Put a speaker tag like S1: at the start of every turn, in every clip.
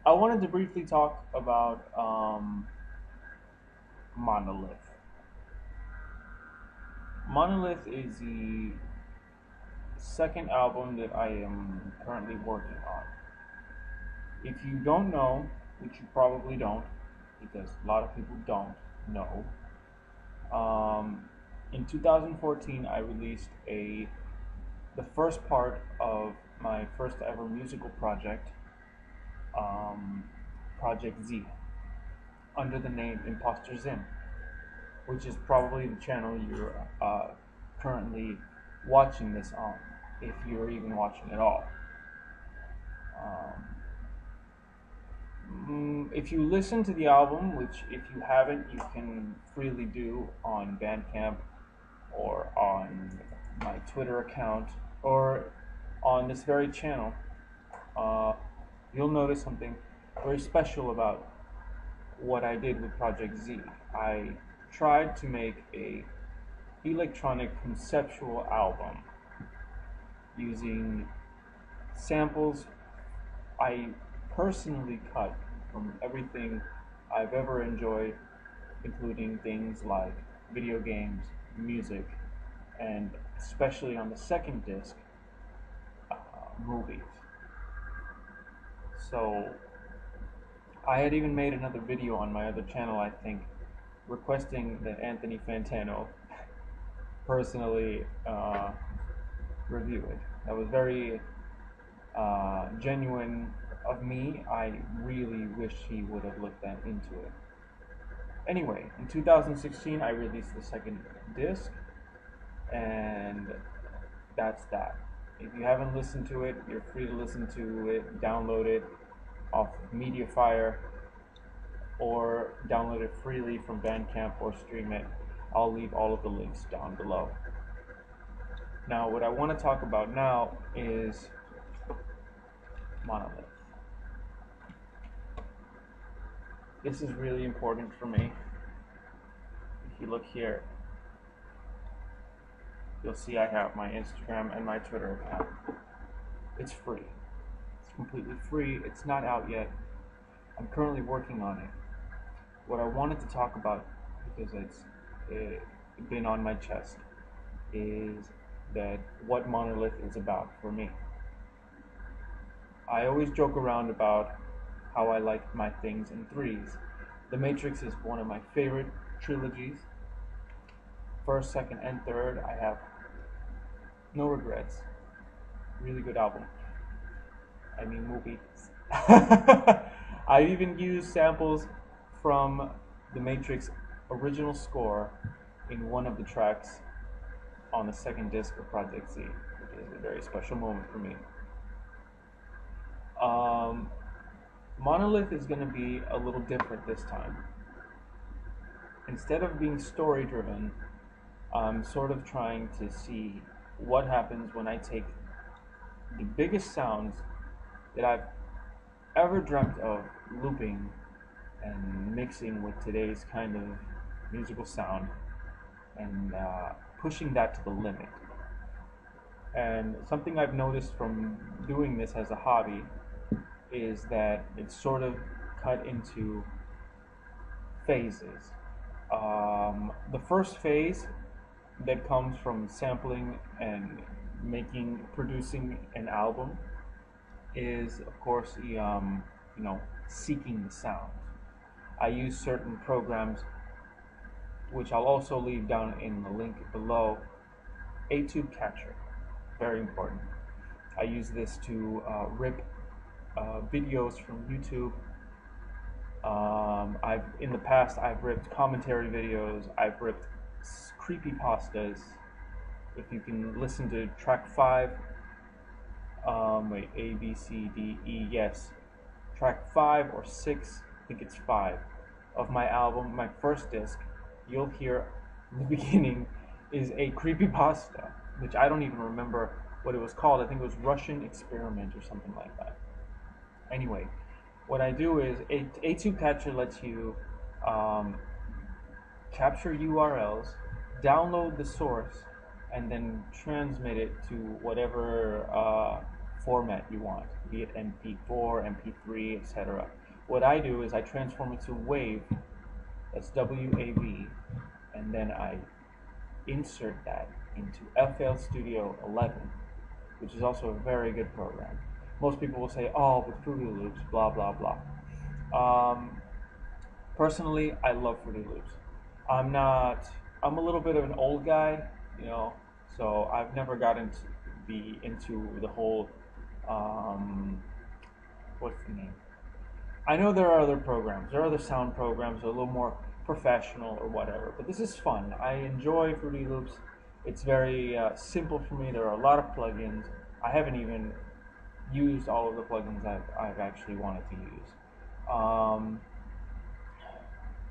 S1: I wanted to briefly talk about Monolith. Monolith is the second album that I am currently working on. If you don't know, which you probably don't, because a lot of people don't know, um, in 2014 I released the first part of my first ever musical project, um, Project Z, under the name Imposter Zim, which is probably the channel you're currently watching this on, if you're even watching at all. If you listen to the album, which if you haven't, you can freely do on Bandcamp or on my Twitter account or on this very channel, uh, you'll notice something very special about what I did with Project Z. I tried to make a electronic conceptual album using samples I personally cut from everything I've ever enjoyed, including things like video games, music, and especially on the second disc, movies. So I had even made another video on my other channel, I think, requesting that Anthony Fantano personally review it. That was very genuine of me. I really wish he would have looked that into it. Anyway, in 2016, I released the second disc, and that's that. If you haven't listened to it, you're free to listen to it, download it off Mediafire, or download it freely from Bandcamp or stream it. I'll leave all of the links down below. Now, what I want to talk about now is Monolith. This is really important for me. If you look here, you'll see I have my Instagram and my Twitter account. It's free. It's completely free. It's not out yet. I'm currently working on it. What I wanted to talk about, because it's been on my chest, is that what Monolith is about for me. I always joke around about how I like my things in threes. The Matrix is one of my favorite trilogies. First, second, and third, I have no regrets. Really good album. I mean, movie. I even used samples from the Matrix original score in one of the tracks on the second disc of Project Z, which is a very special moment for me. Monolith is going to be a little different this time. Instead of being story driven, I'm sort of trying to see what happens when I take the biggest sounds that I've ever dreamt of looping and mixing with today's kind of musical sound and pushing that to the limit. And something I've noticed from doing this as a hobby is that it's sort of cut into phases. The first phase that comes from sampling and producing an album is, of course, seeking the sound. I use certain programs, which I'll also leave down in the link below. A-Tube Catcher, very important. I use this to rip videos from YouTube. In the past, I've ripped commentary videos. I've ripped creepypastas. If you can listen to track 5, wait, A, B, C, D, E, yes, track 5 or 6, I think it's 5, of my album, my first disc, you'll hear the beginning is a creepypasta, which I don't even remember what it was called. I think it was Russian Experiment or something like that. Anyway, what I do is A2 Catcher lets you capture URLs, download the source, and then transmit it to whatever format you want, be it MP4, MP3, etc. What I do is I transform it to WAV, that's WAV, and then I insert that into FL Studio 11, which is also a very good program. Most people will say, oh, but Fruity Loops, blah, blah, blah. Personally, I love Fruity Loops. I'm a little bit of an old guy, so I've never gotten to be into the whole, what's the name? I know there are other programs, there are other sound programs that are a little more professional or whatever, but this is fun. I enjoy Fruity Loops. It's very simple for me. There are a lot of plugins. I haven't even used all of the plugins I've actually wanted to use.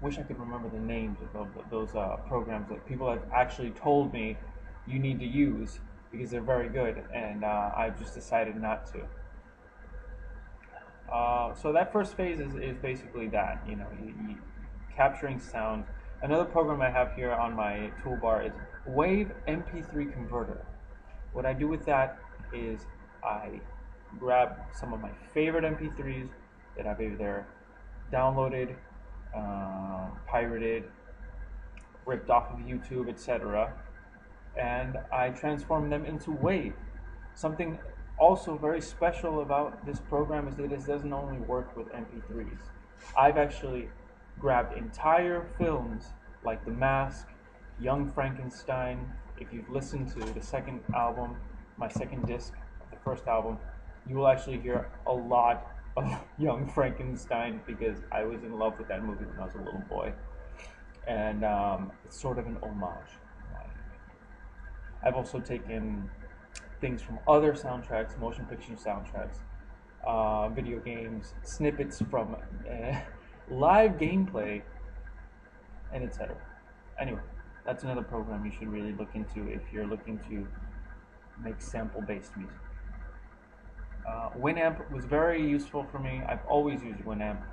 S1: Wish I could remember the names of those programs that people have actually told me you need to use because they're very good, and I've just decided not to. So that first phase is basically that, you capturing sound. Another program I have here on my toolbar is Wave MP3 Converter. What I do with that is I grab some of my favorite MP3s that I've either downloaded, pirated, ripped off of YouTube, etc., and I transform them into WAV. Something also very special about this program is that it doesn't only work with MP3s. I've actually grabbed entire films like The Mask, Young Frankenstein. If you've listened to the second album, my second disc of the first album, you will actually hear a lot of Young Frankenstein because I was in love with that movie when I was a little boy. And it's sort of an homage. I've also taken things from other soundtracks, motion picture soundtracks, video games, snippets from live gameplay, and etc. Anyway, that's another program you should really look into if you're looking to make sample-based music. Winamp was very useful for me. I've always used Winamp.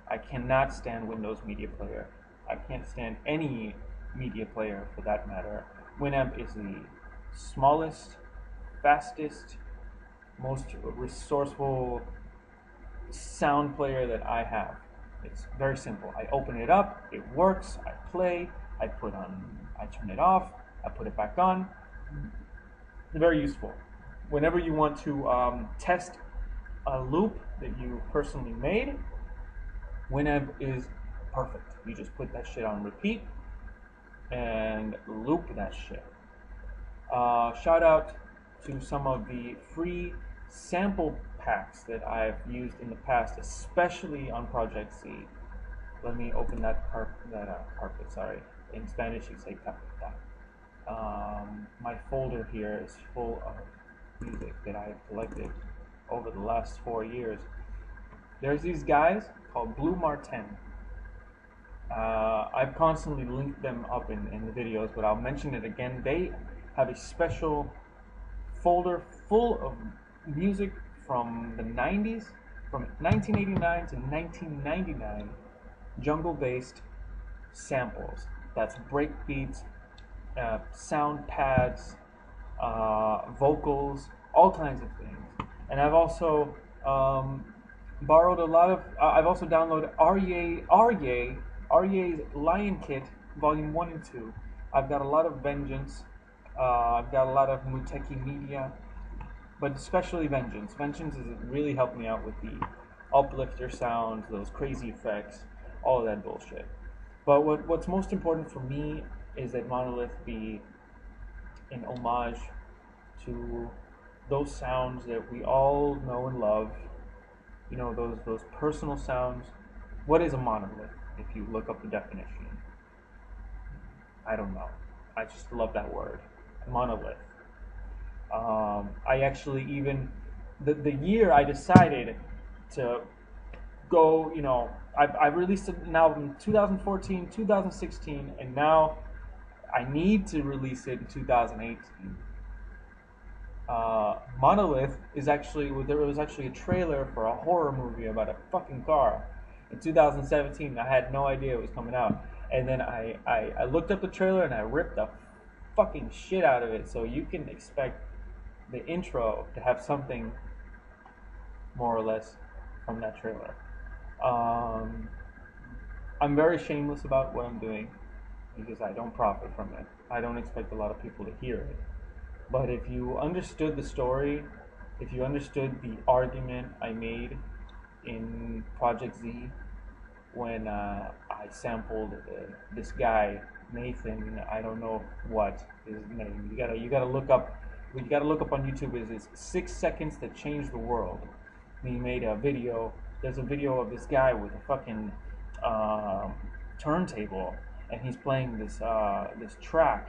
S1: I cannot stand Windows Media Player. I can't stand any media player for that matter. Winamp is the smallest, fastest, most resourceful sound player that I have. It's very simple. I open it up, it works, I play, I turn it off, I put it back on. Very useful. Whenever you want to test a loop that you personally made, Winamp is perfect. You just put that shit on repeat and loop that shit. Shout out to some of the free sample packs that I've used in the past, especially on Project C. Let me open that carpet. Sorry, in Spanish you say carpeta. My folder here is full of music that I've collected over the last 4 years. There's these guys called Blue Martin. I've constantly linked them up in the videos, but I'll mention it again. They have a special folder full of music from the 90s, from 1989 to 1999, jungle-based samples. That's break beats, sound pads, vocals, all kinds of things. And I've also borrowed a lot of, I've also downloaded REA's Lion Kit Volume 1 and 2. I've got a lot of Vengeance. I've got a lot of Muteki Media, but especially Vengeance. Vengeance has really helped me out with the uplifter sounds, those crazy effects, all of that bullshit. But what's most important for me is that Monolith be an homage to those sounds that we all know and love. You know, those personal sounds. What is a monolith? If you look up the definition, I don't know. I just love that word, monolith. I actually even the year I decided to go, I released an album in 2014, 2016, and now I need to release it in 2018. Monolith is there was actually a trailer for a horror movie about a fucking car in 2017. I had no idea it was coming out, and then I looked up the trailer and I ripped the fucking shit out of it. So you can expect the intro to have something more or less, from that trailer. Um, I'm very shameless about what I'm doing because I don't profit from it. I don't expect a lot of people to hear it. But if you understood the story, if you understood the argument I made in Project Z when I sampled this guy Nathan, I don't know what his name. You gotta look up. What you gotta look up on YouTube is 6 seconds that changed the world. And he made a video. There's a video of this guy with a fucking turntable, and he's playing this track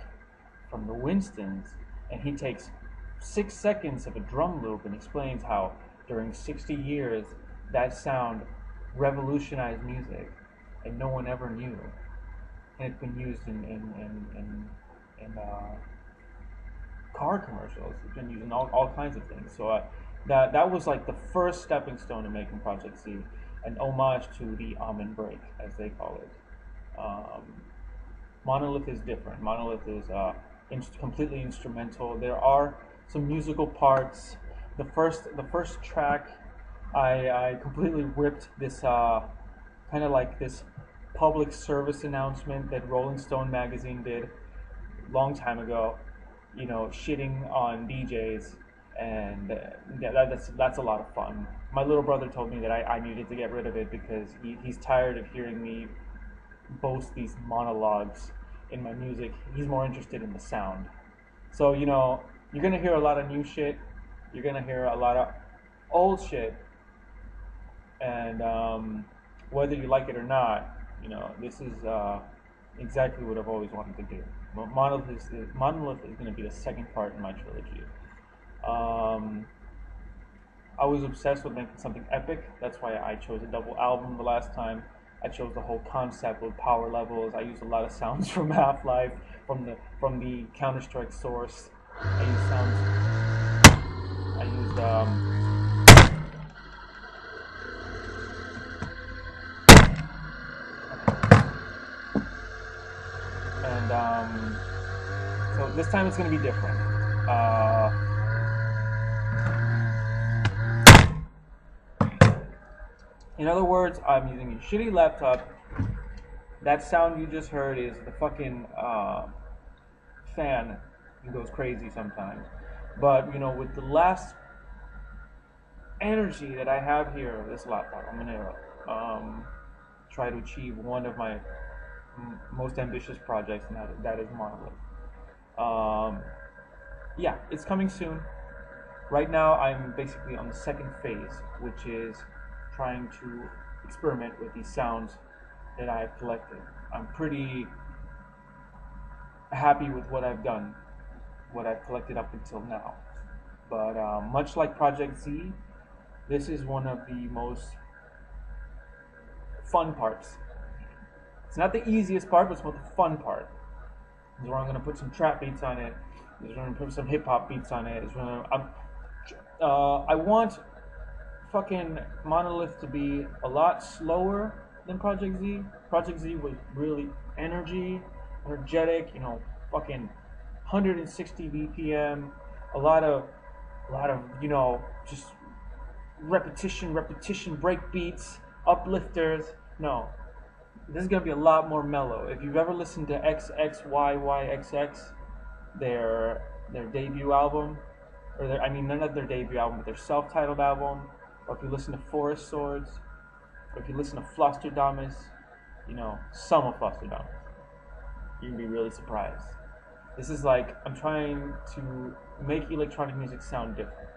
S1: from the Winstons, and he takes 6 seconds of a drum loop and explains how during 60 years that sound revolutionized music, and no one ever knew. And it's been used in car commercials. It's been used in all kinds of things. So that was like the first stepping stone to making Project Z, an homage to the Amen break, as they call it. Monolith is different. Monolith is completely instrumental. There are some musical parts. The first track, I completely ripped this kind of like this public service announcement that Rolling Stone magazine did a long time ago. You know, shitting on DJs, and that's a lot of fun. My little brother told me that I needed to get rid of it because he's tired of hearing me boast these monologues in my music. He's more interested in the sound. So, you know, you're gonna hear a lot of new shit. You're gonna hear a lot of old shit, and whether you like it or not, you know, this is exactly what I've always wanted to do. Monolith is going to be the second part in my trilogy. I was obsessed with making something epic. That's why I chose a double album the last time. I chose the whole concept with power levels. I used a lot of sounds from Half-Life, from the Counter-Strike source. I used sounds. I used and so this time it's going to be different. In other words, I'm using a shitty laptop. That sound you just heard is the fucking fan. It goes crazy sometimes. But, you know, with the last energy that I have here of this laptop, I'm going to try to achieve one of my most ambitious projects, and that is Monolith. Yeah, it's coming soon. Right now, I'm basically on the second phase, which is trying to experiment with these sounds that I've collected. I'm pretty happy with what I've done, what I've collected up until now. But much like Project Z, this is one of the most fun parts. It's not the easiest part, but it's the fun part. This is where I'm going to put some trap beats on it. This is where I'm going to put some hip hop beats on it. I want fucking Monolith to be a lot slower than Project Z. Project Z was really energetic, you know, fucking 160 BPM, a lot of, you know, just repetition, break beats, uplifters. No, this is gonna be a lot more mellow. If you've ever listened to XXYYXX, their debut album, or not their debut album, but their self-titled album, or if you listen to Forest Swords, or if you listen to Flosterdamus, you know, some of Flosterdamus, you can be really surprised. This is like, I'm trying to make electronic music sound different.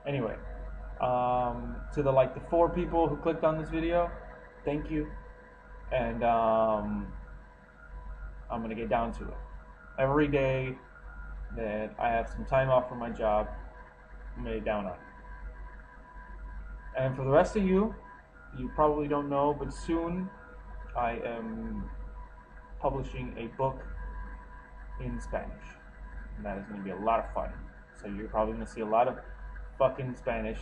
S1: Anyway, to the 4 people who clicked on this video, thank you, and I'm gonna get down to it. Every day that I have some time off from my job, I'm gonna get down on it. And for the rest of you, you probably don't know, but soon I am publishing a book in Spanish, and that is going to be a lot of fun. So you're probably going to see a lot of fucking Spanish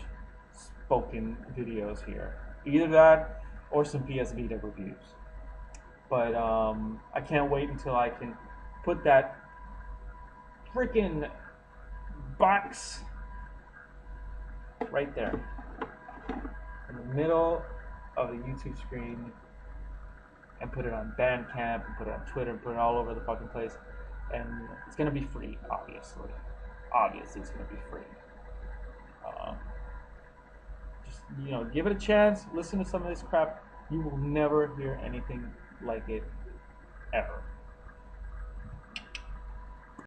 S1: spoken videos here. Either that or some PS Vita reviews. But I can't wait until I can put that freaking box right there in the middle of the YouTube screen, and put it on Bandcamp, and put it on Twitter, and put it all over the fucking place. And it's gonna be free, obviously. Obviously, it's gonna be free. Um, just give it a chance. Listen to some of this crap. You will never hear anything like it ever.